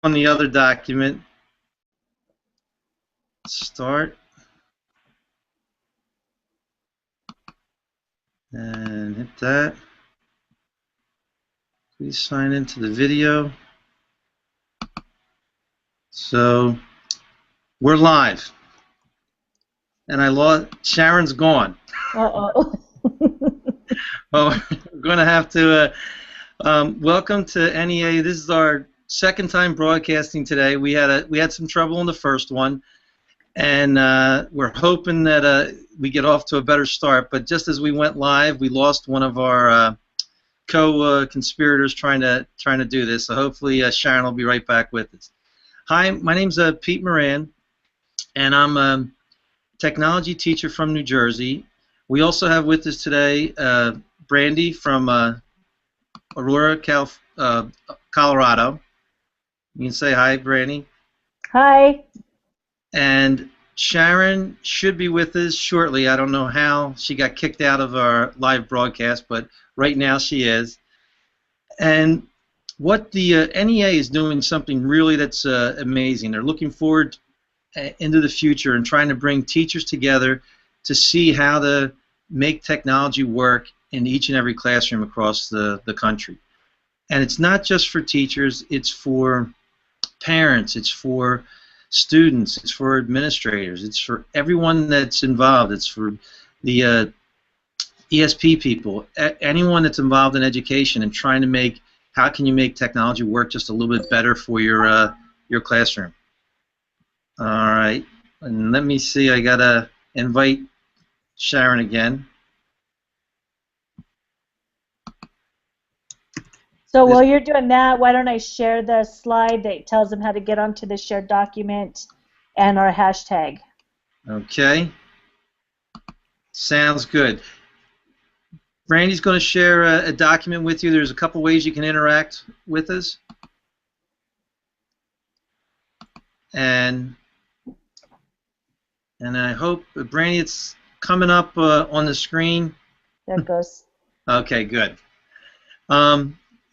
on the other document. Start. And hit that. Please sign into the video. So we're live. And I lost, Sharon's gone. Uh-oh. Well, we're going to have to welcome to NEA. This is our second time broadcasting today. We had some trouble in the first one, and we're hoping that we get off to a better start. But just as we went live, we lost one of our co-conspirators trying to do this. So hopefully Sharon will be right back with us. Hi, my name's Pete Moran, and I'm a technology teacher from New Jersey. We also have with us today Brandy from Aurora, Colorado. You can say hi, Brandy. Hi. And Sharon should be with us shortly. I don't know how she got kicked out of our live broadcast, but right now she is. And what the NEA is doing something really that's amazing. They're looking forward into the future and trying to bring teachers together to see how to make technology work in each and every classroom across the country. And it's not just for teachers, it's for parents, it's for students, it's for administrators, it's for everyone that's involved, it's for the ESP people, anyone that's involved in education and trying to make, how can you make technology work just a little bit better for your classroom. All right, and let me see, I gotta invite Sharon again. So while you're doing that, why don't I share the slide that tells them how to get onto the shared document and our hashtag. Okay. Sounds good. Brandy's going to share a document with you. There's a couple ways you can interact with us. And I hope, Brandy, it's coming up on the screen. There it goes. Okay, good.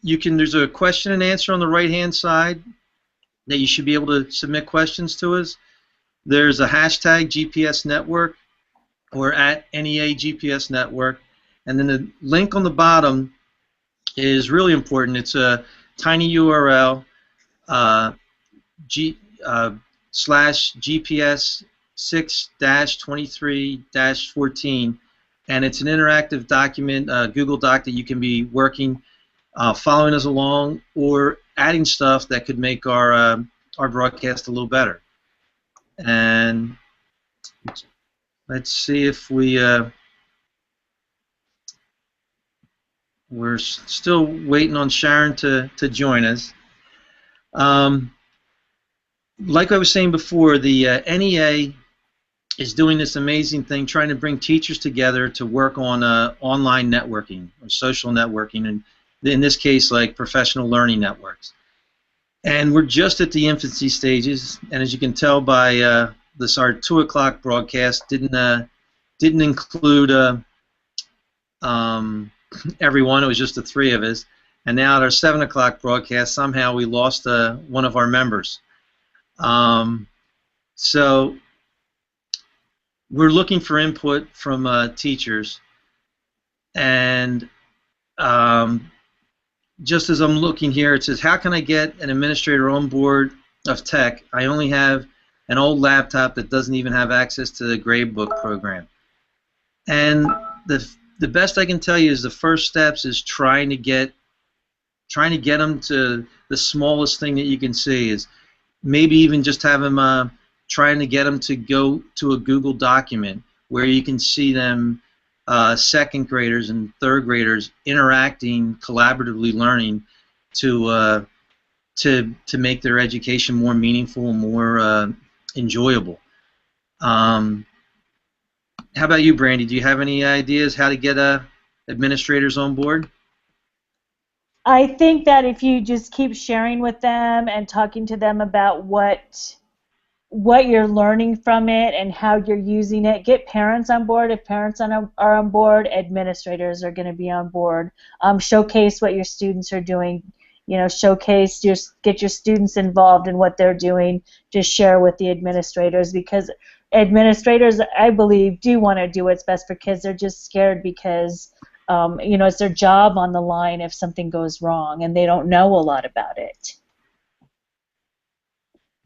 There's a question and answer on the right-hand side that you should be able to submit questions to us. There's a hashtag GPS Network or at NEA GPS Network. And then the link on the bottom is really important. It's a tiny URL slash GPS 6-23-14, and it's an interactive document, Google Doc that you can be working, following us along, or adding stuff that could make our broadcast a little better. And let's see if we're still waiting on Sharon to join us. Like I was saying before, the NEA is doing this amazing thing, trying to bring teachers together to work on online networking or social networking, and in this case, like professional learning networks. And we're just at the infancy stages, and as you can tell by this, our 2 o'clock broadcast didn't include everyone. It was just the 3 of us. And now at our 7 o'clock broadcast, somehow we lost one of our members. So we're looking for input from teachers, and just as I'm looking here, it says, how can I get an administrator on board of tech? I only have an old laptop that doesn't even have access to the gradebook program. And the best I can tell you is the first steps is trying to get them to the smallest thing that you can see, is maybe even just have them trying to get them to go to a Google document where you can see them, second graders and third graders interacting, collaboratively learning to make their education more meaningful and more enjoyable. How about you, Brandy? Do you have any ideas how to get administrators on board? I think that if you just keep sharing with them and talking to them about what you're learning from it and how you're using it, get parents on board. If parents are on board, administrators are going to be on board. Showcase what your students are doing. showcase get your students involved in what they're doing, just share with the administrators, because administrators, I believe, do want to do what's best for kids. They're just scared because it's their job on the line if something goes wrong and they don't know a lot about it.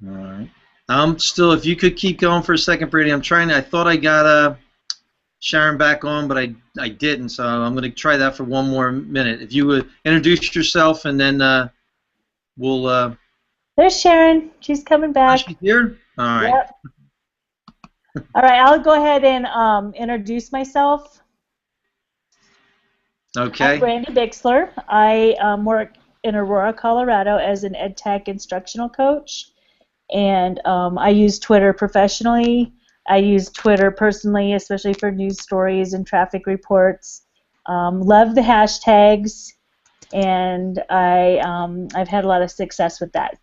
All right. Still, if you could keep going for a second, Brady. I thought I got Sharon back on, but I didn't, so I'm going to try that for one more minute. If you would introduce yourself, and then we'll... There's Sharon. She's coming back. She's here? All right. Yep. All right, I'll go ahead and introduce myself. Okay. I'm Brandy Bixler. I work in Aurora, Colorado as an EdTech instructional coach, and I use Twitter professionally. I use Twitter personally, especially for news stories and traffic reports. Love the hashtags, and I've had a lot of success with that.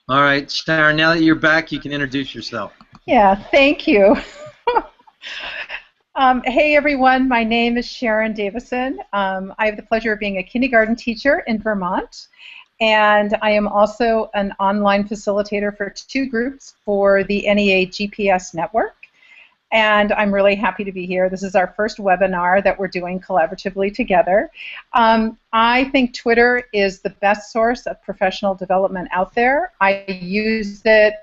All right, Sharon, now that you're back, you can introduce yourself. Yeah, thank you. Hey, everyone. My name is Sharon Davison. I have the pleasure of being a kindergarten teacher in Vermont, and I am also an online facilitator for 2 groups for the NEA GPS network, and I'm really happy to be here. This is our first webinar that we're doing collaboratively together. I think Twitter is the best source of professional development out there. I use it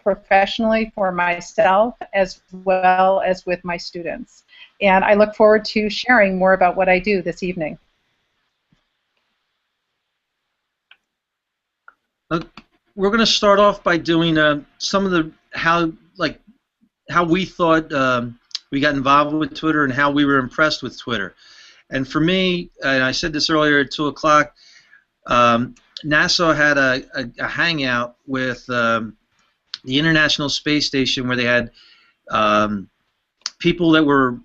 professionally for myself as well as with my students. And I look forward to sharing more about what I do this evening. We're going to start off by doing some of the how we thought we got involved with Twitter and how we were impressed with Twitter. And for me, and I said this earlier at 2 o'clock, NASA had a hangout with the International Space Station where they had people that were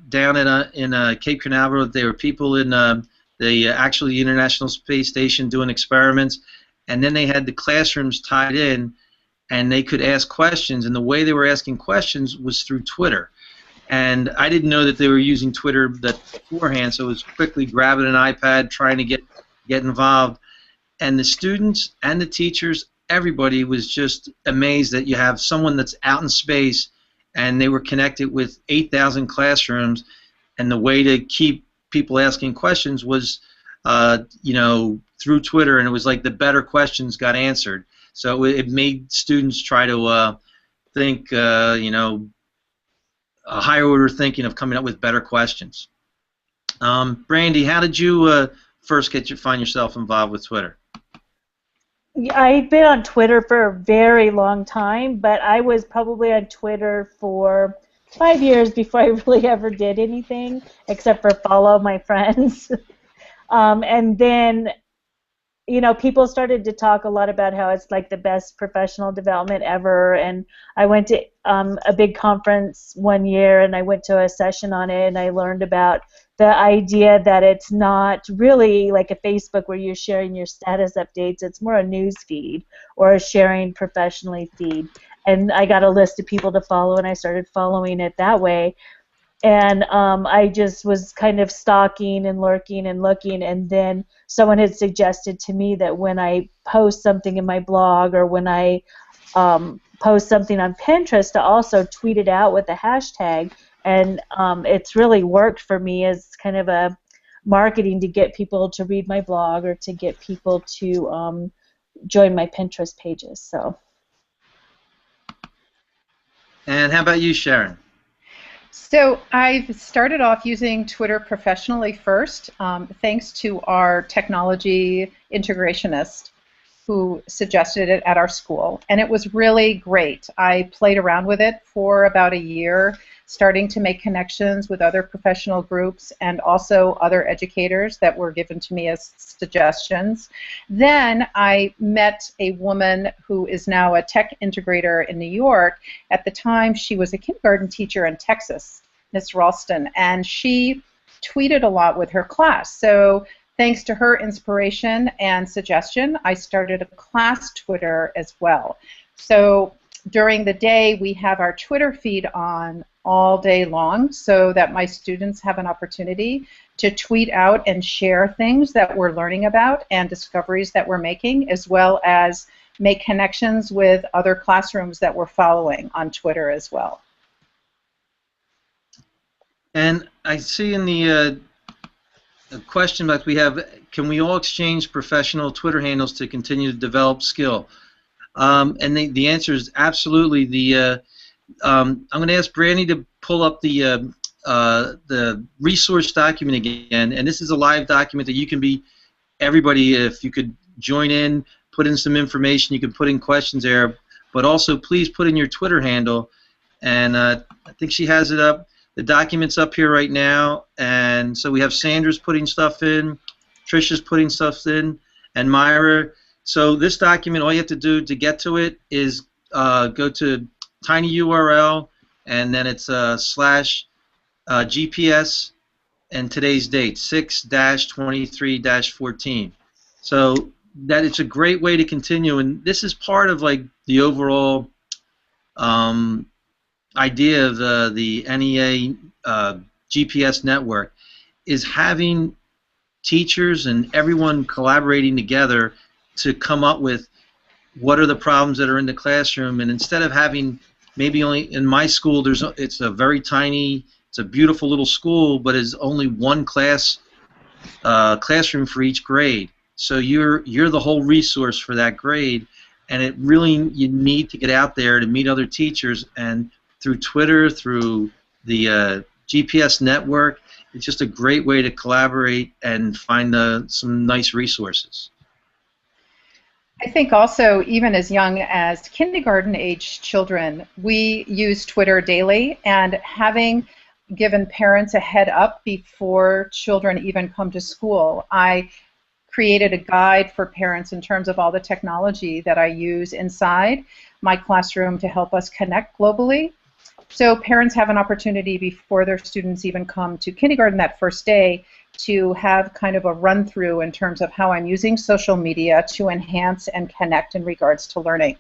down in Cape Canaveral. There were people in the actually International Space Station doing experiments, and then they had the classrooms tied in, and they could ask questions, and the way they were asking questions was through Twitter. And I didn't know that they were using Twitter beforehand, so I was quickly grabbing an iPad, trying to get involved. And the students and the teachers, everybody was just amazed that you have someone that's out in space, and they were connected with 8,000 classrooms, and the way to keep people asking questions was, through Twitter, and it was like the better questions got answered. So it made students try to think, a higher order thinking of coming up with better questions. Brandy, how did you first find yourself involved with Twitter? I've been on Twitter for a very long time, but I was probably on Twitter for 5 years before I really ever did anything except for follow my friends. And then, people started to talk a lot about how it's like the best professional development ever, and I went to a big conference one year, and I went to a session on it, and I learned about the idea that it's not really like a Facebook where you're sharing your status updates. It's more a news feed or a sharing professionally feed. And I got a list of people to follow, and I started following it that way. And I just was kind of stalking and lurking and looking, and then someone had suggested to me that when I post something in my blog or when I post something on Pinterest, to also tweet it out with a hashtag. And it's really worked for me as kind of a marketing to get people to read my blog or to get people to join my Pinterest pages. So. And how about you, Sharon? So I've started off using Twitter professionally first, thanks to our technology integrationist who suggested it at our school, and it was really great. I played around with it for about a year, starting to make connections with other professional groups and also other educators that were given to me as suggestions. Then I met a woman who is now a tech integrator in New York. At the time, she was a kindergarten teacher in Texas, Miss Ralston, and she tweeted a lot with her class. So thanks to her inspiration and suggestion, I started a class Twitter as well. So during the day, we have our Twitter feed on all day long so that my students have an opportunity to tweet out and share things that we're learning about and discoveries that we're making, as well as make connections with other classrooms that we're following on Twitter as well. And I see in the question that we have, can we all exchange professional Twitter handles to continue to develop skill? And the answer is absolutely. I'm going to ask Brandy to pull up the resource document again, and this is a live document that you can be, everybody, if you could join in, put in some information, you can put in questions there, but also please put in your Twitter handle, and I think she has it up. The document's up here right now, and so we have Sandra's putting stuff in, Trisha's putting stuff in, and Myra. So this document, all you have to do to get to it is go to tiny URL, and then it's slash GPS and today's date, 6-23-14. So that it's a great way to continue, and this is part of like the overall idea of the NEA GPS network, is having teachers and everyone collaborating together to come up with what are the problems that are in the classroom. And instead of having maybe only in my school, it's a very tiny, it's a beautiful little school, but it's only one classroom for each grade. So you're the whole resource for that grade, and it really, you need to get out there to meet other teachers, and through Twitter, through the GPS network, it's just a great way to collaborate and find some nice resources. I think also, even as young as kindergarten-age children, we use Twitter daily, and having given parents a head up before children even come to school, I created a guide for parents in terms of all the technology that I use inside my classroom to help us connect globally. So parents have an opportunity before their students even come to kindergarten that first day to have kind of a run-through in terms of how I'm using social media to enhance and connect in regards to learning.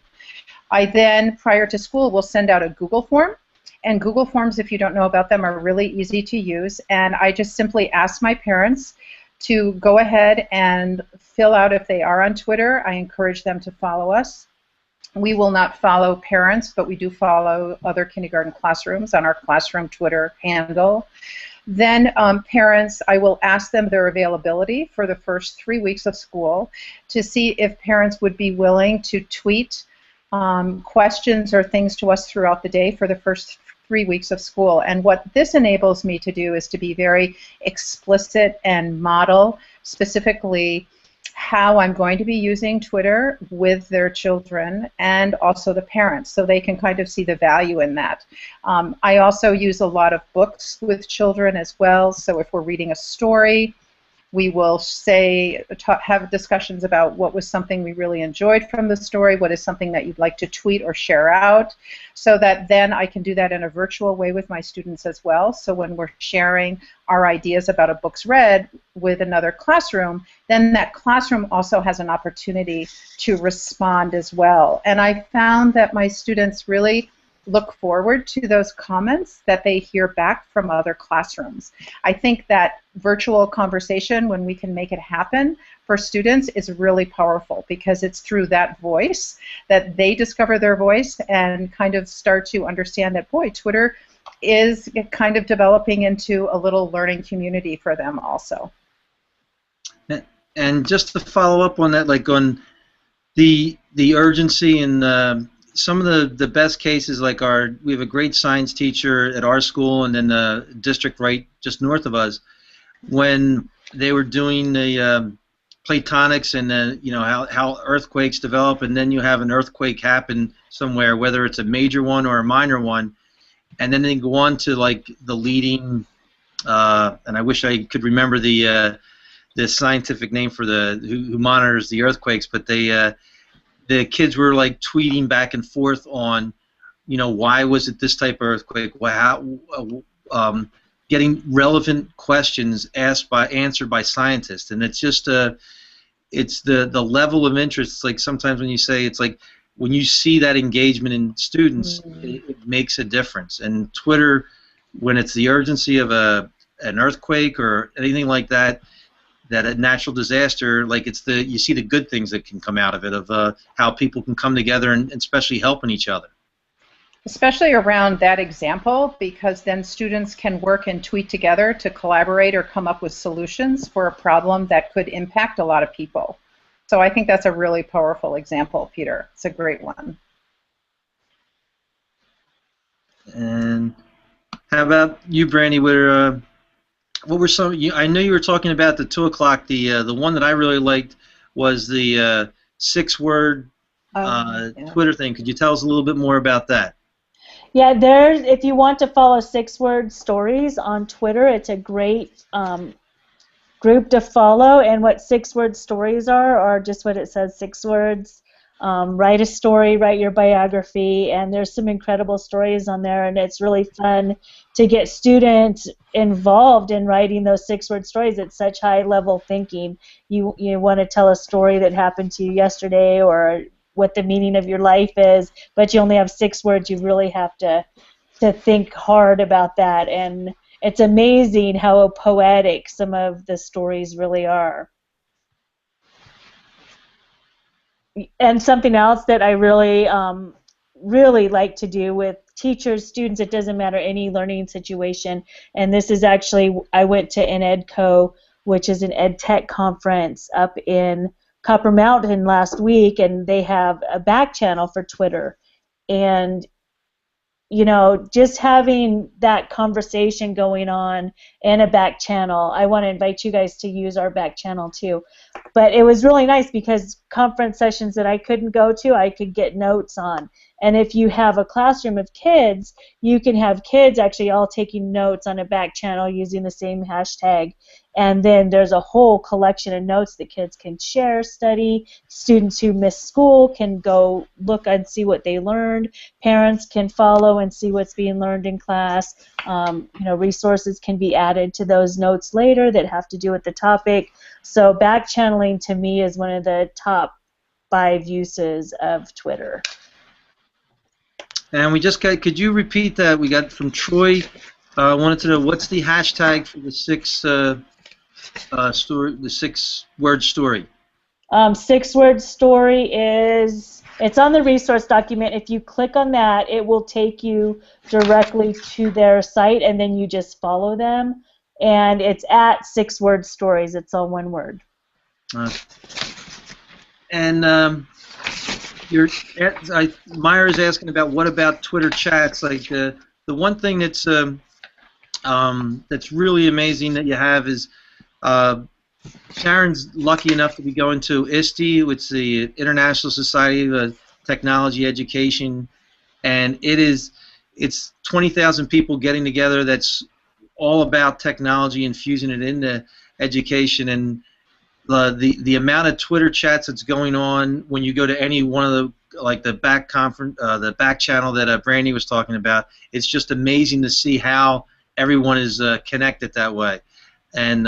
I then, prior to school, will send out a Google form. And Google Forms, if you don't know about them, are really easy to use. And I just simply ask my parents to go ahead and fill out if they are on Twitter. I encourage them to follow us. We will not follow parents, but we do follow other kindergarten classrooms on our classroom Twitter handle. Then parents, I will ask them their availability for the first 3 weeks of school to see if parents would be willing to tweet questions or things to us throughout the day for the first 3 weeks of school. And what this enables me to do is to be very explicit and model specifically how I'm going to be using Twitter with their children and also the parents, so they can kind of see the value in that. I also use a lot of books with children as well, so if we're reading a story, we will have discussions about what was something we really enjoyed from the story, what is something that you'd like to tweet or share out, so that then I can do that in a virtual way with my students as well. So when we're sharing our ideas about a book's read with another classroom, then that classroom also has an opportunity to respond as well. And I found that my students really look forward to those comments that they hear back from other classrooms. I think that virtual conversation, when we can make it happen for students, is really powerful, because it's through that voice that they discover their voice and kind of start to understand that, boy, Twitter is kind of developing into a little learning community for them also. And just to follow up on that, like on the urgency and some of the best cases, like we have a great science teacher at our school, and then the district right just north of us, when they were doing the platonics and you know how earthquakes develop, and then you have an earthquake happen somewhere, whether it's a major one or a minor one, and then they go on to like the leading, and I wish I could remember the scientific name for who monitors the earthquakes, but the kids were like tweeting back and forth on, you know, why was it this type of earthquake? Getting relevant questions answered by scientists, and it's just it's the level of interest. It's like sometimes when you say it's like when you see that engagement in students, it makes a difference. And Twitter, when it's the urgency of an earthquake or anything like that, that a natural disaster, like you see the good things that can come out of it, of how people can come together and especially helping each other. Especially around that example, because then students can work and tweet together to collaborate or come up with solutions for a problem that could impact a lot of people. So I think that's a really powerful example, Peter. It's a great one. And how about you, Brandy? What were some? I know you were talking about the 2 o'clock. The one that I really liked was the 6-word Twitter thing. Could you tell us a little bit more about that? Yeah, if you want to follow 6-word stories on Twitter, it's a great group to follow. And what 6-word stories are just what it says, 6 words. Write a story, write your biography, and there's some incredible stories on there, and it's really fun to get students involved in writing those 6-word stories. It's such high-level thinking. You want to tell a story that happened to you yesterday or what the meaning of your life is, but you only have 6 words. You really have to think hard about that, and it's amazing how poetic some of the stories really are. And something else that I really like to do with teachers, students, it doesn't matter any learning situation, and this is actually, I went to NEDCO, which is an ed tech conference up in Copper Mountain last week, and they have a back channel for Twitter. And just having that conversation going on in a back channel, I want to invite you guys to use our back channel too. But it was really nice because conference sessions that I couldn't go to, I could get notes on. And if you have a classroom of kids, you can have kids actually all taking notes on a back channel using the same hashtag. And then there's a whole collection of notes that kids can share, study. Students who miss school can go look and see what they learned. Parents can follow and see what's being learned in class. Resources can be added to those notes later that have to do with the topic. So back channeling to me is one of the top 5 uses of Twitter. And we just got, could you repeat that? We got from Troy, wanted to know what's the hashtag for the 6-word story. 6-word story is, it's on the resource document. If you click on that, it will take you directly to their site, and then you just follow them. And it's at 6-word stories. It's all one word. Myra is asking about what about Twitter chats? Like the one thing that's really amazing that you have is Sharon's lucky enough to be going to ISTE, which is the International Society of Technology Education, and it's 20,000 people getting together. That's all about technology and fusing it into education, and the amount of Twitter chats that's going on when you go to any one of the back channel that Brandy was talking about. It's just amazing to see how everyone is connected that way. And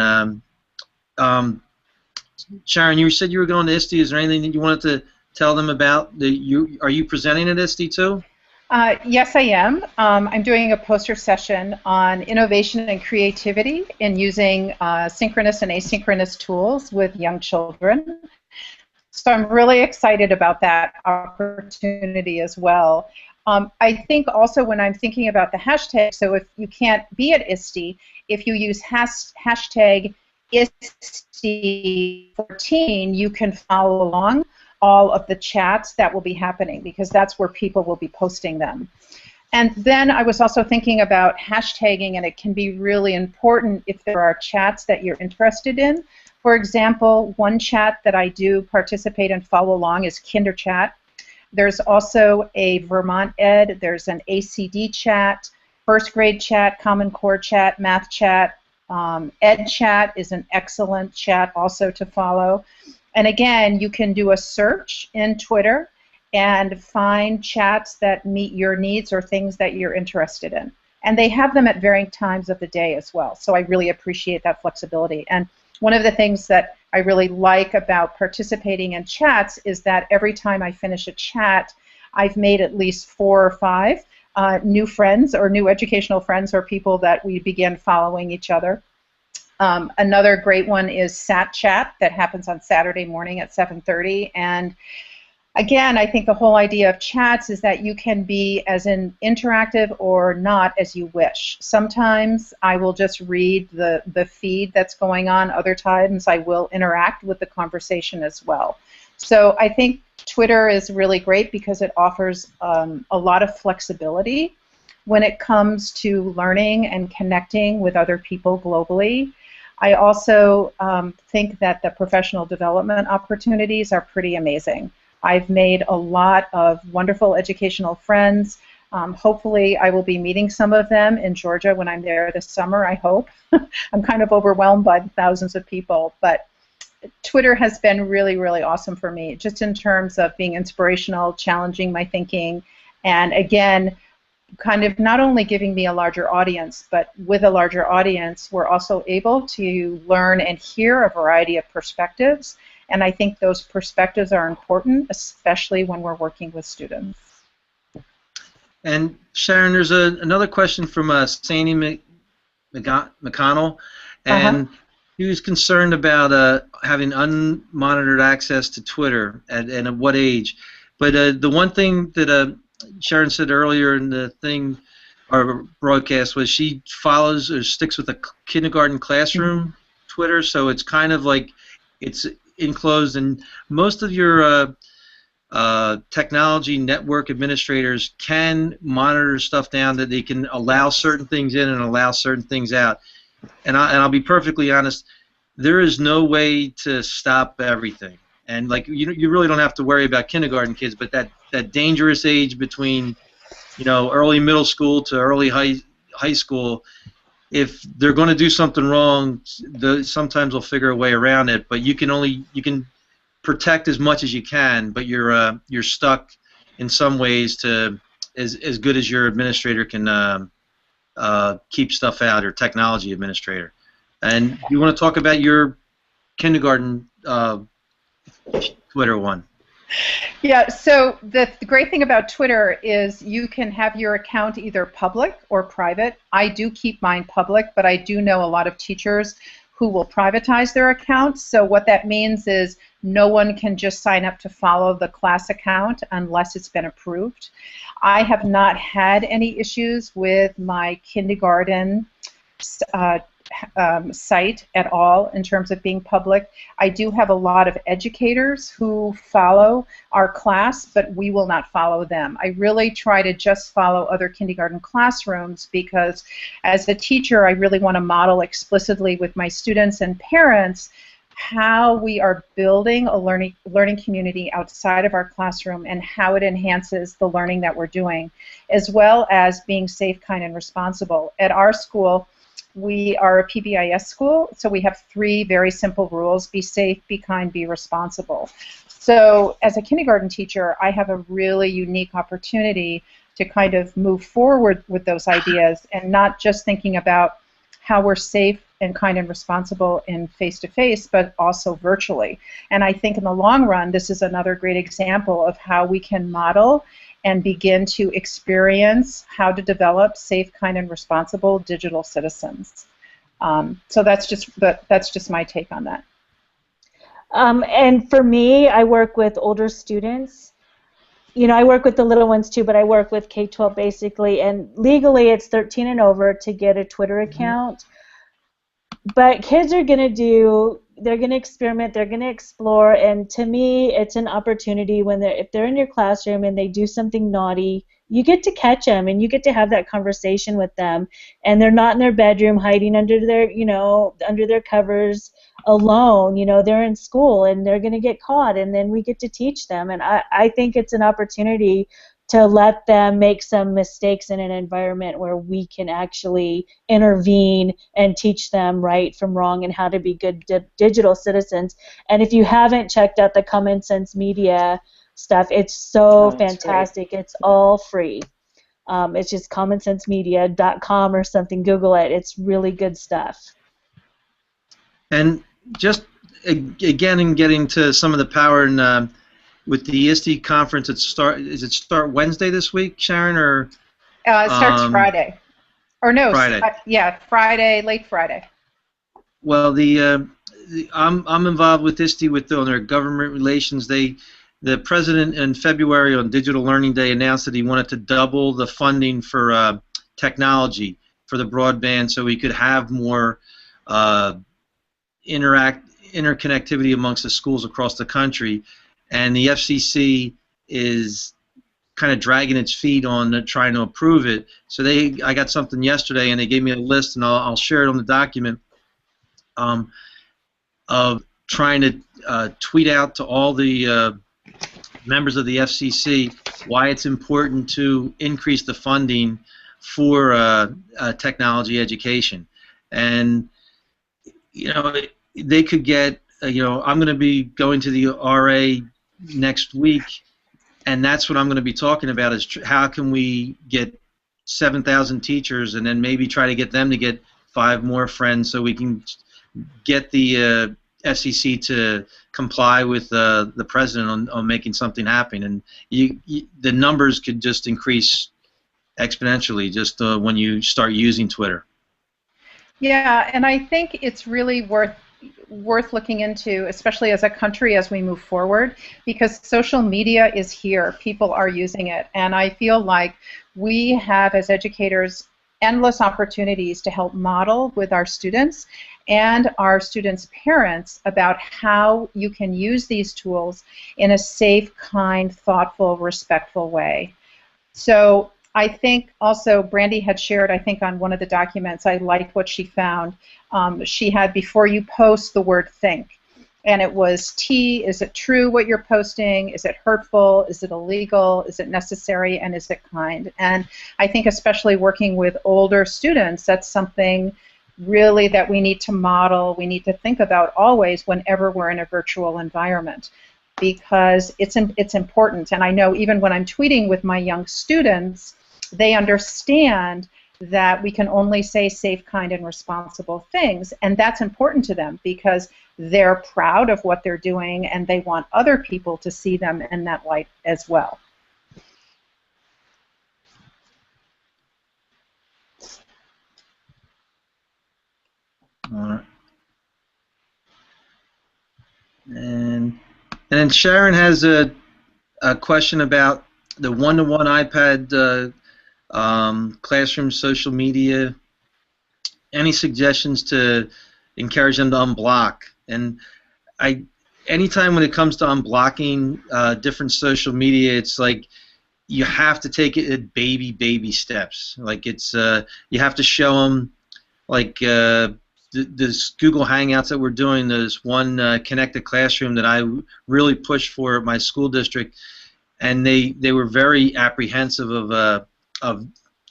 Sharon, you said you were going to ISTE. Is there anything that you wanted to tell them about? Are you presenting at ISTE too? Yes, I am. I'm doing a poster session on innovation and creativity in using synchronous and asynchronous tools with young children. So I'm really excited about that opportunity as well. I think also when I'm thinking about the hashtag, so if you can't be at ISTE, if you use hashtag ISTE14, you can follow along all of the chats that will be happening, because that's where people will be posting them. And then I was also thinking about hashtagging, and it can be really important if there are chats that you're interested in. For example, one chat that I do participate and follow along is KinderChat. There's also a Vermont Ed, there's an ACD chat, first grade chat, Common Core chat, math chat. Ed chat is an excellent chat also to follow. And again, you can do a search in Twitter and find chats that meet your needs or things that you're interested in. And they have them at varying times of the day as well. So I really appreciate that flexibility. And one of the things that I really like about participating in chats is that every time I finish a chat, I've made at least 4 or 5 new friends or new educational friends or people that we began following each other. Another great one is Sat Chat that happens on Saturday morning at 7:30. And again, I think the whole idea of chats is that you can be as interactive or not as you wish. Sometimes I will just read the feed that's going on. Other times I will interact with the conversation as well. So I think Twitter is really great because it offers a lot of flexibility when it comes to learning and connecting with other people globally. I also think that the professional development opportunities are pretty amazing. I've made a lot of wonderful educational friends. Hopefully I will be meeting some of them in Georgia when I'm there this summer, I hope. I'm kind of overwhelmed by the thousands of people, but Twitter has been really, really awesome for me, just in terms of being inspirational, challenging my thinking, and again, kind of not only giving me a larger audience, but with a larger audience, we're also able to learn and hear a variety of perspectives, and I think those perspectives are important, especially when we're working with students. And Sharon, there's another question from Sandy McConnell, and he was concerned about having unmonitored access to Twitter and at what age. But the one thing that Sharon said earlier in the thing, our broadcast, was she follows or sticks with a kindergarten classroom Twitter, so it's kind of like it's enclosed, and most of your technology network administrators can monitor stuff down that they can allow certain things in and allow certain things out. And I'll be perfectly honest, there is no way to stop everything. And like you really don't have to worry about kindergarten kids, but that dangerous age between, you know, early middle school to early high school, if they're going to do something wrong, sometimes they'll figure a way around it. But you can protect as much as you can, but you're stuck in some ways to as good as your administrator can keep stuff out, or technology administrator. And you want to talk about your kindergarten Twitter one? Yeah, so the great thing about Twitter is you can have your account either public or private. I do keep mine public, but I do know a lot of teachers who will privatize their accounts. So what that means is no one can just sign up to follow the class account unless it's been approved. I have not had any issues with my kindergarten site at all in terms of being public. I do have a lot of educators who follow our class, but we will not follow them. I really try to just follow other kindergarten classrooms because as a teacher, I really want to model explicitly with my students and parents how we are building a learning community outside of our classroom and how it enhances the learning that we're doing, as well as being safe, kind, and responsible. At our school, we are a PBIS school, so we have 3 very simple rules: be safe, be kind, be responsible. So as a kindergarten teacher, I have a really unique opportunity to kind of move forward with those ideas and not just thinking about how we're safe and kind and responsible in face-to-face, but also virtually. And I think in the long run, this is another great example of how we can model and begin to experience how to develop safe, kind, and responsible digital citizens. So that's just my take on that. And for me, I work with older students. You know, I work with the little ones too, but I work with K-12 basically, and legally it's 13 and over to get a Twitter account. But kids are going to they're going to experiment, they're going to explore, and to me it's an opportunity when if they're in your classroom and they do something naughty, you get to catch them and you get to have that conversation with them, and they're not in their bedroom hiding under their, under their covers alone. They're in school and they're going to get caught, and then we get to teach them, and I think it's an opportunity to let them make some mistakes in an environment where we can actually intervene and teach them right from wrong and how to be good digital citizens. And if you haven't checked out the Common Sense Media stuff, it's so fantastic. Great. It's all free. It's just commonsensemedia.com or something. Google it. It's really good stuff. And just again, in getting to some of the power and with the ISTE conference, is it start Wednesday this week, Sharon, or It starts Friday. Or no, Friday? Yeah, Friday, late Friday. Well, I'm involved with ISTE on their government relations. The president in February on Digital Learning Day announced that he wanted to double the funding for technology for the broadband, so we could have more interconnectivity amongst the schools across the country. And the FCC is kind of dragging its feet on trying to approve it. So I got something yesterday, and they gave me a list, and I'll share it on the document, of trying to tweet out to all the members of the FCC why it's important to increase the funding for technology education. And they could get, I'm going to be going to the RA next week, and that's what I'm going to be talking about, is how can we get 7,000 teachers and then maybe try to get them to get 5 more friends so we can get the FCC to comply with the president on making something happen. And the numbers could just increase exponentially just when you start using Twitter. Yeah, and I think it's really worth looking into, especially as a country as we move forward, because social media is here. People are using it, and I feel like we have, as educators, endless opportunities to help model with our students and our students' parents about how you can use these tools in a safe, kind, thoughtful, respectful way. So I think also Brandy had shared, I think on one of the documents, I liked what she found. She had, before you post, the word think. And it was T, is it true what you're posting? Is it hurtful? Is it illegal? Is it necessary? And is it kind? And I think especially working with older students, that's something really that we need to model, we need to think about always whenever we're in a virtual environment, because it's important. And I know even when I'm tweeting with my young students, they understand that we can only say safe, kind, and responsible things, and that's important to them because they're proud of what they're doing and they want other people to see them in that light as well. All right. And then Sharon has a question about the one-to-one iPad classroom social media. Any suggestions to encourage them to unblock? And anytime when it comes to unblocking different social media, it's like you have to take it at baby steps. Like it's you have to show them, like this Google Hangouts that we're doing. There's one connected classroom that I really pushed for at my school district, and they were very apprehensive of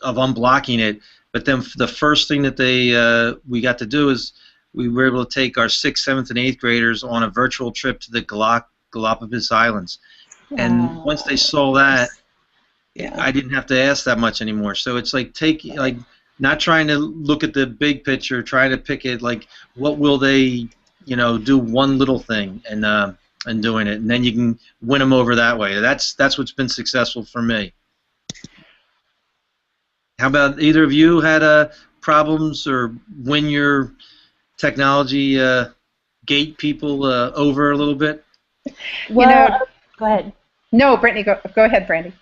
unblocking it. But then the first thing that we got to do is we were able to take our 6th, 7th, and 8th graders on a virtual trip to the Galapagos Islands. And once they saw that, I didn't have to ask that much anymore. So it's like not trying to look at the big picture, trying to pick it like what will they, do one little thing and doing it, and then you can win them over that way. That's what's been successful for me. How about either of you had problems or win your technology gate people over a little bit? Well, go ahead. No, Brittany, go ahead, Brandy.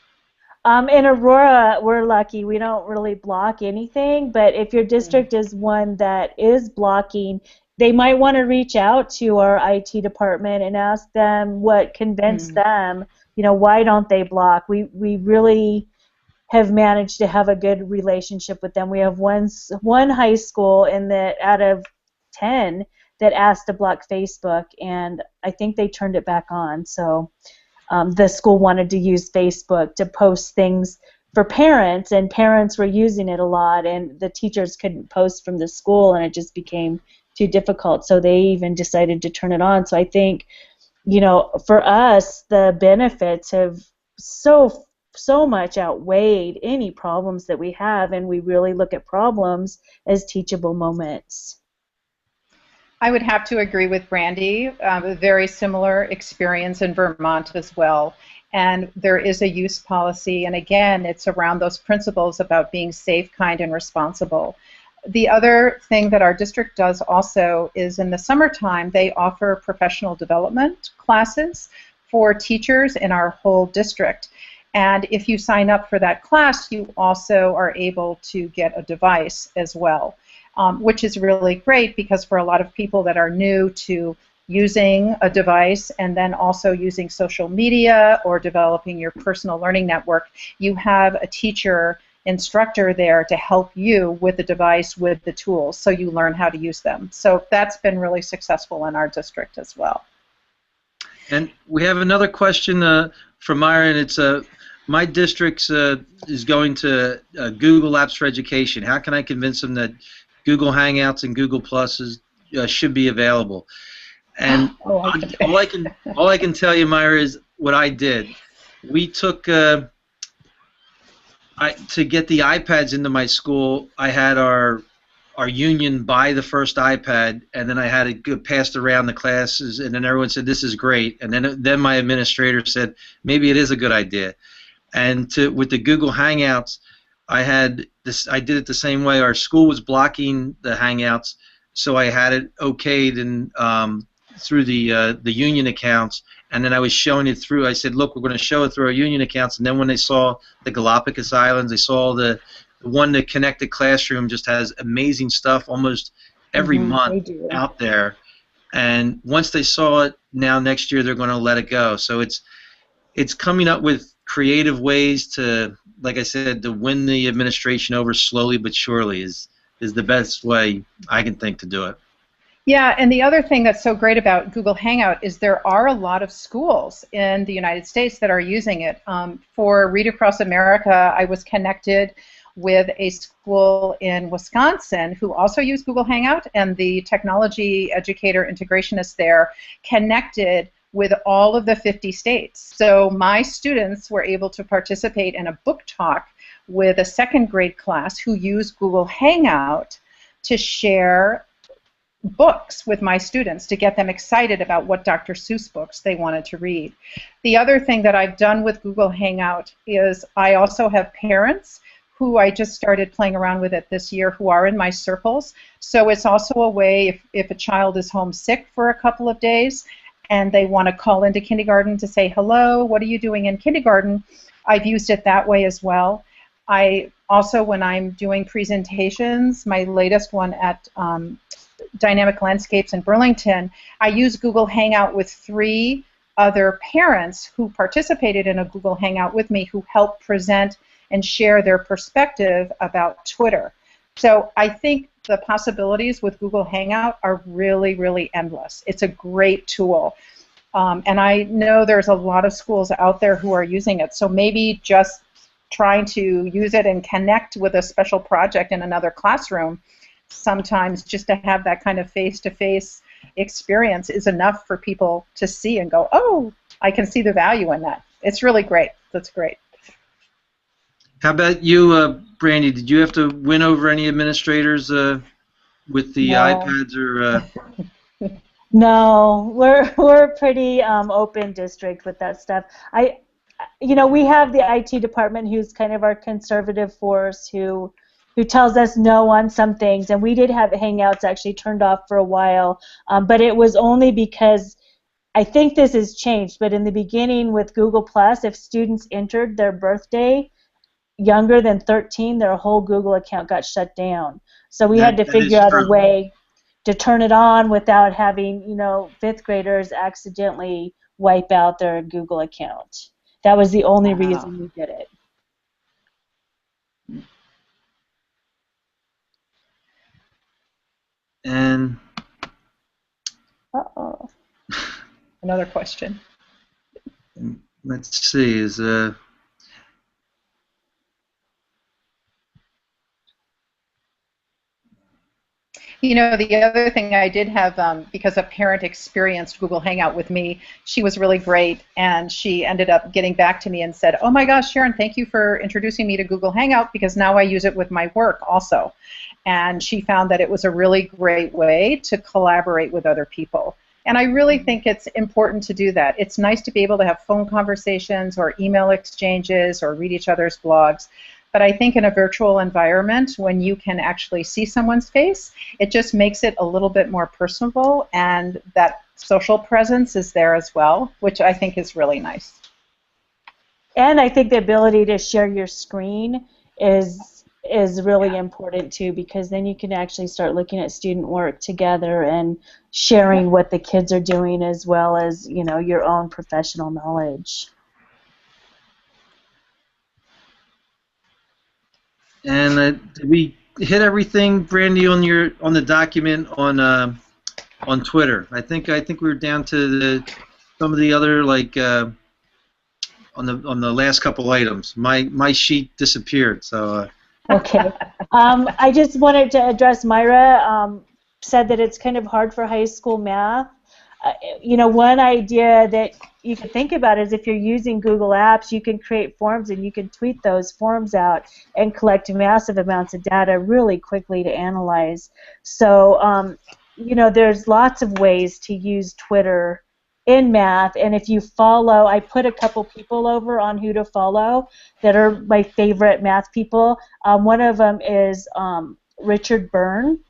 In Aurora, we're lucky. We don't really block anything, but if your district is one that is blocking, they might want to reach out to our IT department and ask them what convinced them, why don't they block? We really have managed to have a good relationship with them. We have one high school out of 10 that asked to block Facebook, and I think they turned it back on. So the school wanted to use Facebook to post things for parents, and parents were using it a lot, and the teachers couldn't post from the school, and it just became too difficult. So they even decided to turn it on. So I think, for us, the benefits have so much outweighed any problems that we have, and we really look at problems as teachable moments. I would have to agree with Brandy. A very similar experience in Vermont as well. And there is a use policy, and again, it's around those principles about being safe, kind, and responsible. The other thing that our district does also is in the summertime, they offer professional development classes for teachers in our whole district. And if you sign up for that class, you also are able to get a device as well, which is really great because for a lot of people that are new to using a device and then also using social media or developing your personal learning network, you have a teacher instructor there to help you with the device, with the tools, so you learn how to use them. So that's been really successful in our district as well. And we have another question from Myra, and it's my district is going to Google Apps for Education. How can I convince them that Google Hangouts and Google Plus should be available? And all I can tell you, Myra, is what I did. We took to get the iPads into my school, I had our union buy the first iPad, and then I had it passed around the classes, and then everyone said this is great, and then my administrator said maybe it is a good idea. And with the Google Hangouts, I did it the same way. Our school was blocking the Hangouts, so I had it okayed and through the union accounts, and then I was showing it through. I said, look, we're going to show it through our union accounts, and then when they saw the Galapagos Islands, they saw the one that Connected Classroom just has amazing stuff almost every month out there. And once they saw it, now next year they're going to let it go. So it's coming up with creative ways to, like I said, to win the administration over slowly but surely is the best way I can think to do it. Yeah, and the other thing that's so great about Google Hangout is there are a lot of schools in the United States that are using it. For Read Across America, I was connected with a school in Wisconsin who also used Google Hangout, and the technology educator integrationist there connected with all of the 50 states. So my students were able to participate in a book talk with a second grade class who used Google Hangout to share books with my students to get them excited about what Dr. Seuss books they wanted to read. The other thing that I've done with Google Hangout is I also have parents who I just started playing around with it this year who are in my circles. So it's also a way if a child is homesick for a couple of days and they want to call into kindergarten to say, hello, what are you doing in kindergarten? I've used it that way as well. I also, when I'm doing presentations, my latest one at Dynamic Landscapes in Burlington, I use Google Hangout with 3 other parents who participated in a Google Hangout with me who helped present and share their perspective about Twitter. So I think the possibilities with Google Hangout are really, really endless. It's a great tool. And I know there's a lot of schools out there who are using it. So maybe just trying to use it and connect with a special project in another classroom, sometimes just to have that kind of face-to-face experience is enough for people to see and go, oh, I can see the value in that. It's really great. That's great. How about you, Brandy? Did you have to win over any administrators with the iPads or? No, we're a pretty open district with that stuff. We have the IT department who's kind of our conservative force who tells us no on some things, and we did have Hangouts actually turned off for a while, but it was only because I think this has changed, but in the beginning with Google Plus, if students entered their birthday younger than 13, their whole Google account got shut down. So we had to figure out a way to turn it on without having, 5th graders accidentally wipe out their Google account. That was the only reason we did it. And another question. Let's see, You know, the other thing I did have, because a parent experienced Google Hangout with me, she was really great, and she ended up getting back to me and said, "Oh my gosh, Sharon, thank you for introducing me to Google Hangout, because now I use it with my work also." And she found that it was a really great way to collaborate with other people. And I really think it's important to do that. It's nice to be able to have phone conversations or email exchanges or read each other's blogs. But I think in a virtual environment, when you can actually see someone's face, it just makes it a little bit more personable, and that social presence is there as well, which I think is really nice. And I think the ability to share your screen is really important too, because then you can actually start looking at student work together and sharing what the kids are doing, as well as, you know, your own professional knowledge. And did we hit everything, Brandy, on the document on Twitter? I think we were down to some of the other, like on the last couple items. My sheet disappeared, so. Okay. I just wanted to address Myra. Said that it's kind of hard for high school math. You know, one idea that you could think about is if you're using Google Apps, you can create forms and you can tweet those forms out and collect massive amounts of data really quickly to analyze. So, you know, there's lots of ways to use Twitter in math, and if you follow, I put a couple people over on who to follow that are my favorite math people. One of them is Richard Byrne,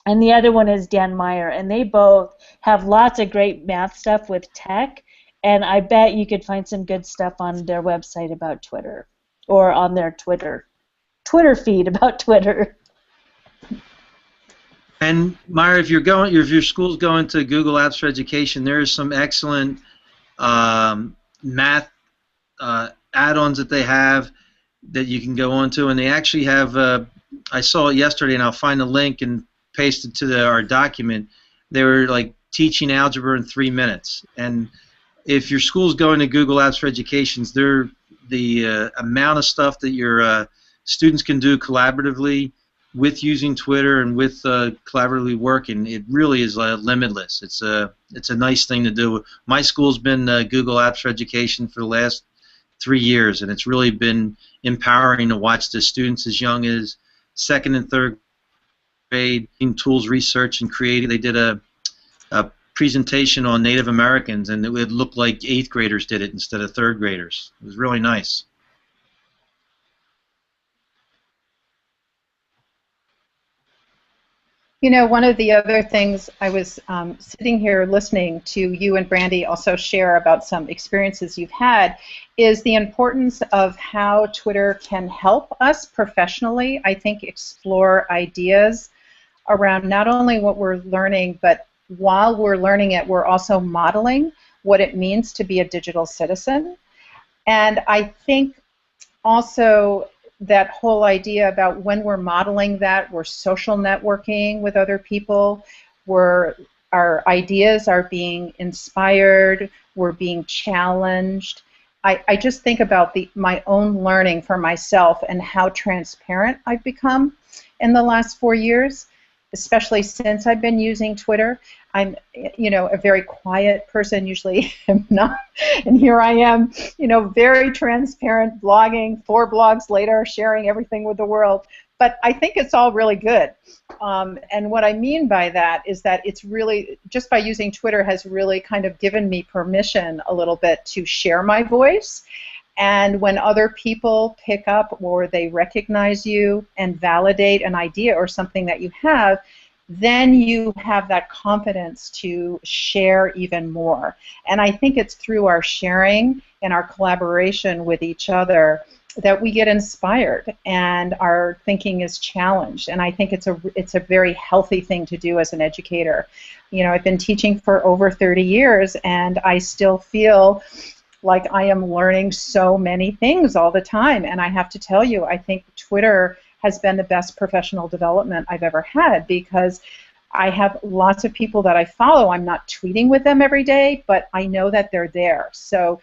and the other one is Dan Meyer, and they both have lots of great math stuff with tech, and I bet you could find some good stuff on their website about Twitter, or on their Twitter feed about Twitter. And Myra, if your school's going to Google Apps for Education, there is some excellent math add-ons that they have that you can go onto, and they actually have. I saw it yesterday, and I'll find a link and paste it to our document. They were like teaching algebra in 3 minutes, and if your school's going to Google Apps for Education, the amount of stuff that your students can do collaboratively with using Twitter and with collaboratively working, it really is limitless. It's a nice thing to do. My school's been Google Apps for Education for the last 3 years, and it's really been empowering to watch the students as young as 2nd and 3rd grade in tools research and creating. They did a presentation on Native Americans, and it would look like 8th graders did it instead of 3rd graders. It was really nice. You know, one of the other things, I was sitting here listening to you and Brandy also share about some experiences you've had, is the importance of how Twitter can help us professionally, I think, explore ideas around not only what we're learning, but while we're learning it, we're also modeling what it means to be a digital citizen. And I think also that whole idea about when we're modeling that, we're social networking with other people, our ideas are being inspired, we're being challenged. I just think about my own learning for myself and how transparent I've become in the last 4 years, especially since I've been using Twitter. I'm, you know, a very quiet person, usually am not, and here I am, you know, very transparent, blogging, 4 blogs later, sharing everything with the world. But I think it's all really good. And what I mean by that is that it's really, just by using Twitter has really kind of given me permission a little bit to share my voice. And when other people pick up or they recognize you and validate an idea or something that you have, then you have that confidence to share even more. And I think it's through our sharing and our collaboration with each other that we get inspired and our thinking is challenged. And I think it's a very healthy thing to do as an educator. You know, I've been teaching for over 30 years, and I still feel like I am learning so many things all the time. And I have to tell you, I think Twitter has been the best professional development I've ever had, because I have lots of people that I follow. I'm not tweeting with them every day, but I know that they're there. So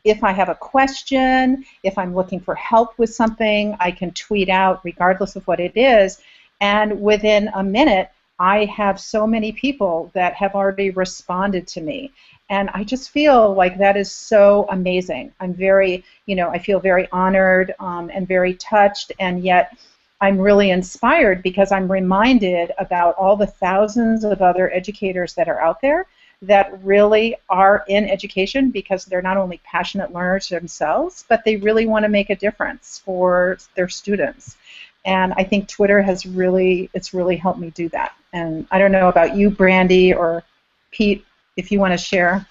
if I have a question, if I'm looking for help with something, I can tweet out regardless of what it is. And within a minute, I have so many people that have already responded to me. And I just feel like that is so amazing. I'm very, I feel very honored and very touched, and yet I'm really inspired because I'm reminded about all the thousands of other educators that are out there that really are in education because they're not only passionate learners themselves, but they really want to make a difference for their students. And I think Twitter it's really helped me do that. And I don't know about you, Brandy, or Pete, if you want to share.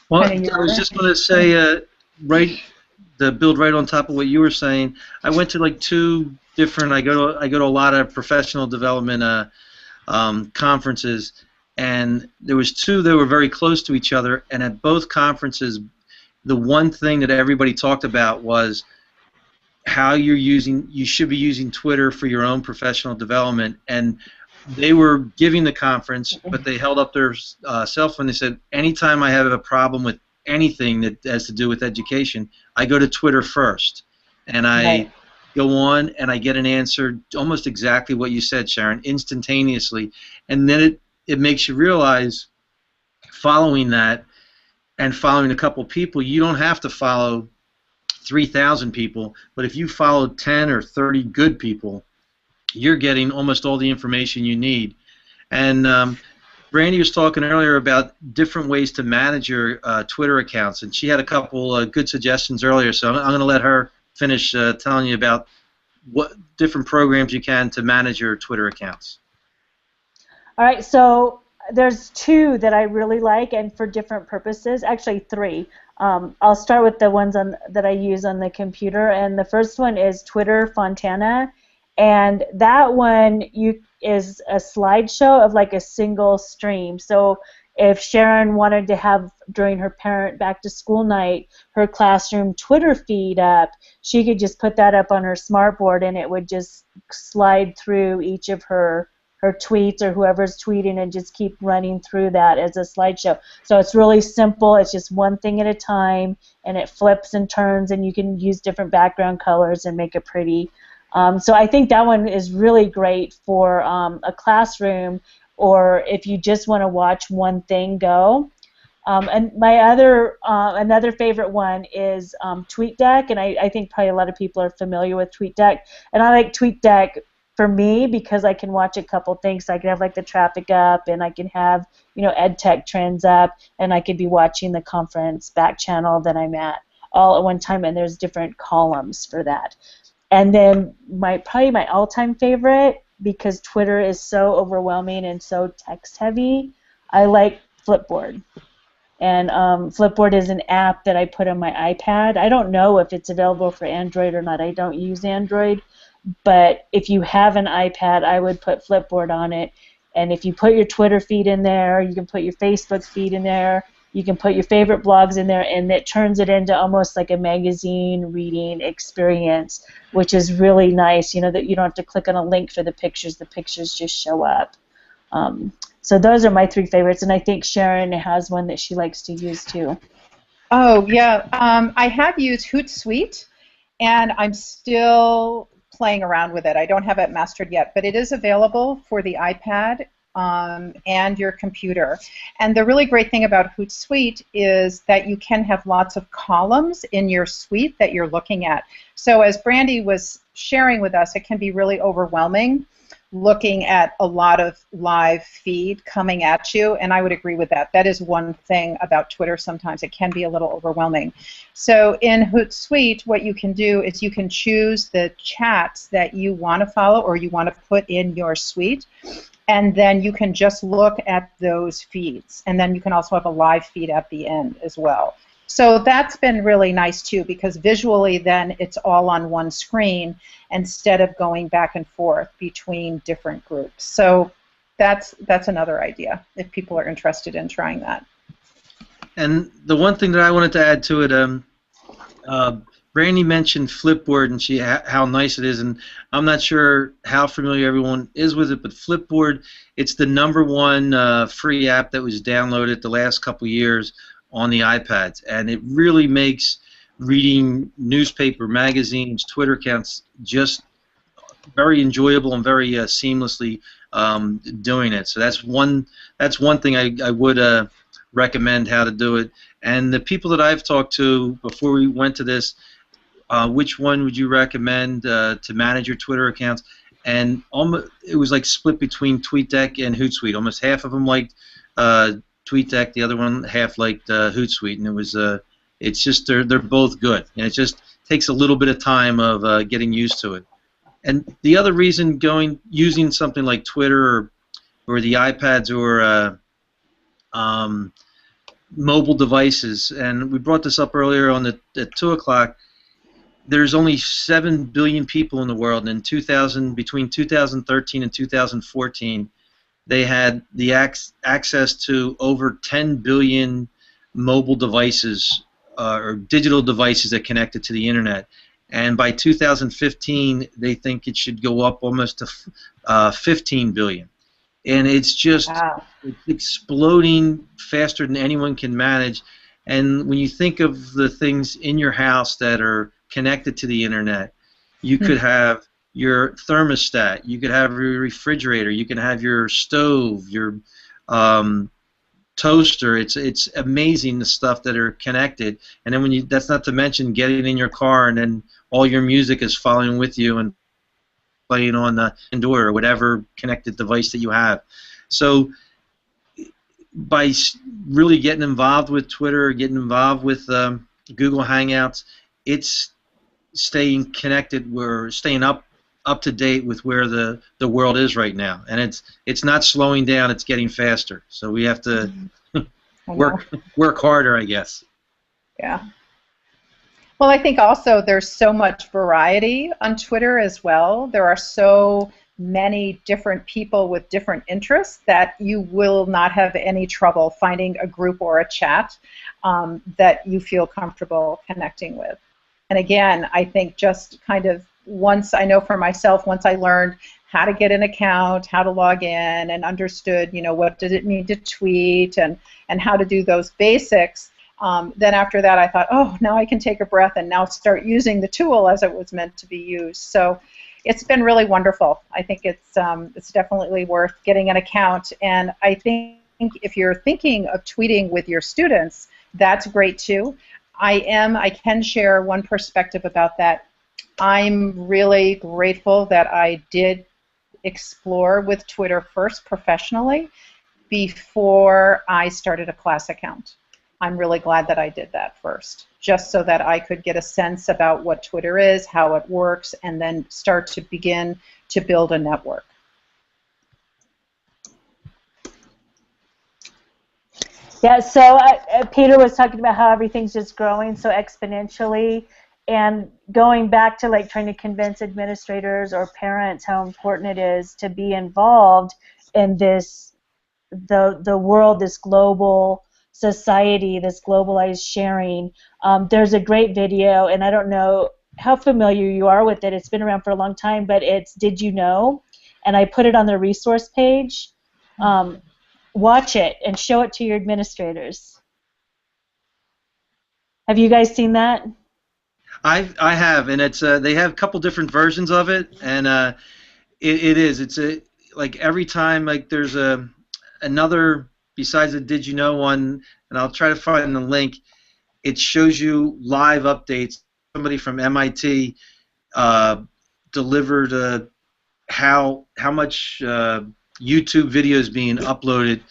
Well, I was just going to say, to build right on top of what you were saying, I went to like two different. I go to a lot of professional development conferences, and there was two that were very close to each other. And at both conferences, the one thing that everybody talked about was how you should be using Twitter for your own professional development. And they were giving the conference, but they held up their cell phone. They said, anytime I have a problem with anything that has to do with education, I go to Twitter first. And I go on and I get an answer almost exactly what you said, Sharon, instantaneously. And then it makes you realize, following that and following a couple people, you don't have to follow 3,000 people, but if you follow 10 or 30 good people, you're getting almost all the information you need. And Brandy was talking earlier about different ways to manage your Twitter accounts, and she had a couple good suggestions earlier, so I'm going to let her finish telling you about what different programs you can to manage your Twitter accounts. All right, so there's two that I really like, and for different purposes, actually three. I'll start with the ones that I use on the computer, and the first one is Twitter Fontana, and that one is a slideshow of like a single stream. So if Sharon wanted to have, during her parent back-to-school night, her classroom Twitter feed up, she could just put that up on her smartboard, and it would just slide through each of her tweets or whoever's tweeting and just keep running through that as a slideshow. So it's really simple. It's just one thing at a time, and it flips and turns, and you can use different background colors and make it pretty. So I think that one is really great for a classroom, or if you just want to watch one thing go. And my another favorite one is TweetDeck, and I think probably a lot of people are familiar with TweetDeck. And I like TweetDeck for me because I can watch a couple things. I can have like the traffic up, and I can have EdTech trends up, and I could be watching the conference back channel that I'm at all at one time, and there's different columns for that. And then probably my all-time favorite, because Twitter is so overwhelming and so text-heavy, I like Flipboard. And Flipboard is an app that I put on my iPad. I don't know if it's available for Android or not. I don't use Android. But if you have an iPad, I would put Flipboard on it. And if you put your Twitter feed in there, you can put your Facebook feed in there, you can put your favorite blogs in there, and it turns it into almost like a magazine reading experience, which is really nice, that you don't have to click on a link for the pictures just show up. So those are my three favorites, and I think Sharon has one that she likes to use too. Oh, yeah. I have used Hootsuite, and I'm still playing around with it. I don't have it mastered yet, but it is available for the iPad and your computer. And the really great thing about Hootsuite is that you can have lots of columns in your suite that you're looking at. So as Brandy was sharing with us, it can be really overwhelming looking at a lot of live feed coming at you, and I would agree with that. That is one thing about Twitter sometimes. It can be a little overwhelming. So in Hootsuite, what you can do is you can choose the chats that you want to follow or you want to put in your suite, and then you can just look at those feeds. And then you can also have a live feed at the end as well. So that's been really nice too, because visually then it's all on one screen instead of going back and forth between different groups. So that's another idea if people are interested in trying that. And the one thing that I wanted to add to it, Brandy mentioned Flipboard and how nice it is, and I'm not sure how familiar everyone is with it, but Flipboard, it's the #1 free app that was downloaded the last couple years on the iPads, and it really makes reading newspaper, magazines, Twitter accounts just very enjoyable and very seamlessly doing it. So that's one thing I would recommend how to do it. And the people that I've talked to before we went to this, which one would you recommend to manage your Twitter accounts? And it was like split between TweetDeck and Hootsuite. Almost half of them liked TweetDeck, the other one half liked Hootsuite, and it was it's just they're both good, and it just takes a little bit of time of getting used to it. And the other reason using something like Twitter or the iPads or mobile devices, and we brought this up earlier on at 2 o'clock. There's only 7 billion people in the world, and between 2013 and 2014, they had the access to over 10 billion mobile devices or digital devices that connected to the internet. And by 2015, they think it should go up almost to 15 billion. And it's just it's exploding faster than anyone can manage. And when you think of the things in your house that are connected to the internet, you could have your thermostat, you could have your refrigerator, you can have your stove, your toaster. It's amazing the stuff that are connected. And then that's not to mention getting in your car and then all your music is following with you and playing on the Pandora or whatever connected device that you have. So by really getting involved with Twitter, getting involved with Google Hangouts, it's staying connected. We're staying up to date with where the world is right now, and it's not slowing down. It's getting faster. So we have to work harder, I guess. Yeah. Well, I think also there's so much variety on Twitter as well. There are so many different people with different interests that you will not have any trouble finding a group or a chat that you feel comfortable connecting with. And again, I think just kind of I know for myself, once I learned how to get an account, how to log in, and understood, what did it mean to tweet and how to do those basics, then after that I thought, oh, now I can take a breath and now start using the tool as it was meant to be used. So it's been really wonderful. I think it's definitely worth getting an account. And I think if you're thinking of tweeting with your students, that's great too. I can share one perspective about that. I'm really grateful that I did explore with Twitter first professionally before I started a class account. I'm really glad that I did that first, just so that I could get a sense about what Twitter is, how it works, and then start to begin to build a network. Yeah, so Peter was talking about how everything's just growing so exponentially, and going back to like trying to convince administrators or parents how important it is to be involved in this, the world, this global society, this globalized sharing. There's a great video, and I don't know how familiar you are with it. It's been around for a long time, but it's Did You Know? And I put it on the resource page. Watch it and show it to your administrators. Have you guys seen that? I have, and it's they have a couple different versions of it, and it's like every time like there's another besides the Did You Know one, and I'll try to find the link. It shows you live updates. Somebody from MIT delivered how much YouTube videos being uploaded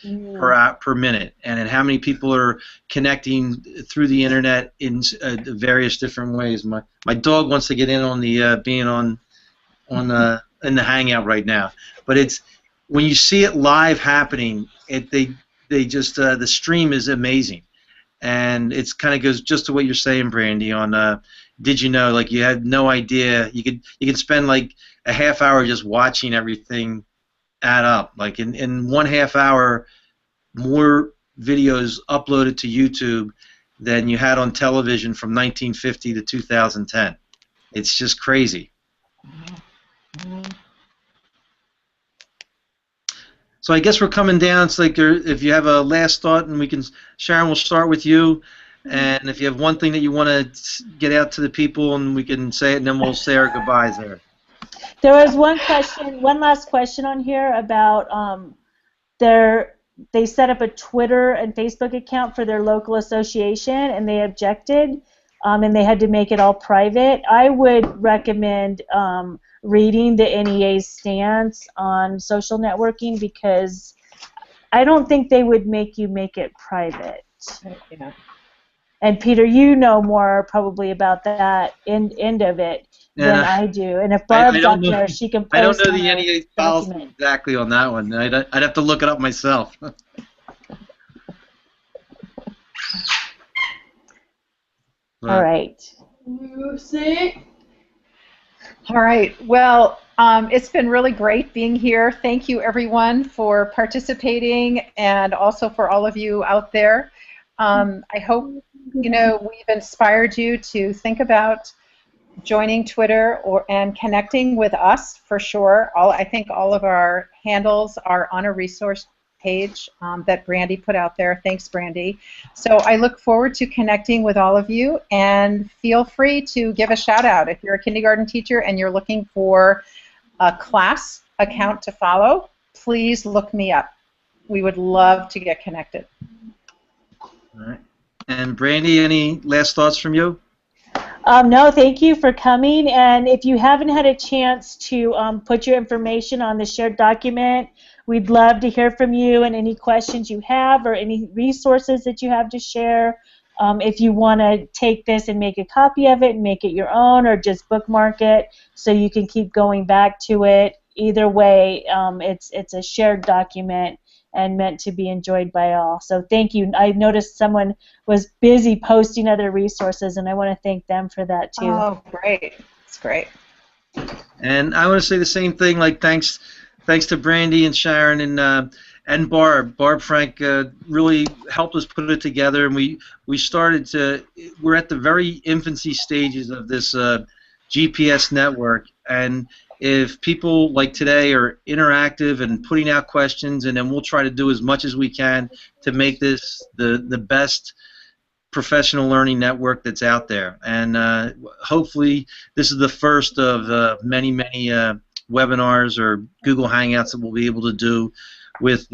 per minute, and how many people are connecting through the internet in various different ways. My dog wants to get in on the being on in the Hangout right now, but it's when you see it live happening, they just the stream is amazing, and it's kind of goes just to what you're saying, Brandy. On Did You Know? Like you had no idea. You could spend like a half hour just watching everything add up. Like in 1/2 hour, more videos uploaded to YouTube than you had on television from 1950 to 2010. It's just crazy. So I guess we're coming down. It's like if you have a last thought, and Sharon, we'll start with you. And if you have one thing that you want to get out to the people, and we can say it, and then we'll say our goodbyes there. There was one last question on here about they set up a Twitter and Facebook account for their local association, and they objected, and they had to make it all private. I would recommend reading the NEA's stance on social networking, because I don't think they would make you make it private. Yeah. And Peter, you know more probably about that end of it than I do. And if Barb's out there, she can post. I don't know the on NEA policy exactly on that one. I'd have to look it up myself. All right. Lucy. All right. Well, it's been really great being here. Thank you, everyone, for participating, and also for all of you out there. I hope we've inspired you to think about joining Twitter and connecting with us for sure. I think all of our handles are on a resource page that Brandy put out there. Thanks, Brandy. So I look forward to connecting with all of you, and feel free to give a shout out if you're a kindergarten teacher and you're looking for a class account to follow. Please look me up. We would love to get connected. All right. And Brandy, any last thoughts from you? No, thank you for coming. And if you haven't had a chance to put your information on the shared document, we'd love to hear from you and any questions you have or any resources that you have to share. If you want to take this and make a copy of it and make it your own, or just bookmark it so you can keep going back to it. Either way, it's a shared document and meant to be enjoyed by all. So thank you. I noticed someone was busy posting other resources, and I want to thank them for that too. Oh, great. That's great. And I want to say the same thing, like thanks to Brandy and Sharon and Barb. Barb Frank really helped us put it together, and we're at the very infancy stages of this GPS network, and if people like today are interactive and putting out questions, and then we'll try to do as much as we can to make this the best professional learning network that's out there. And hopefully this is the first of many webinars or Google Hangouts that we'll be able to do with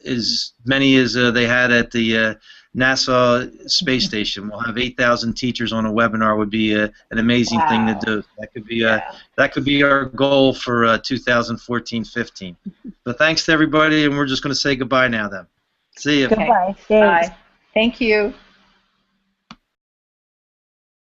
as many as they had at the NASA space station. We'll have 8,000 teachers on a webinar. Would be an amazing thing to do. That could be our goal for 2014-15. But thanks to everybody, and we're just going to say goodbye now then. See you. Goodbye. Bye. Thank you.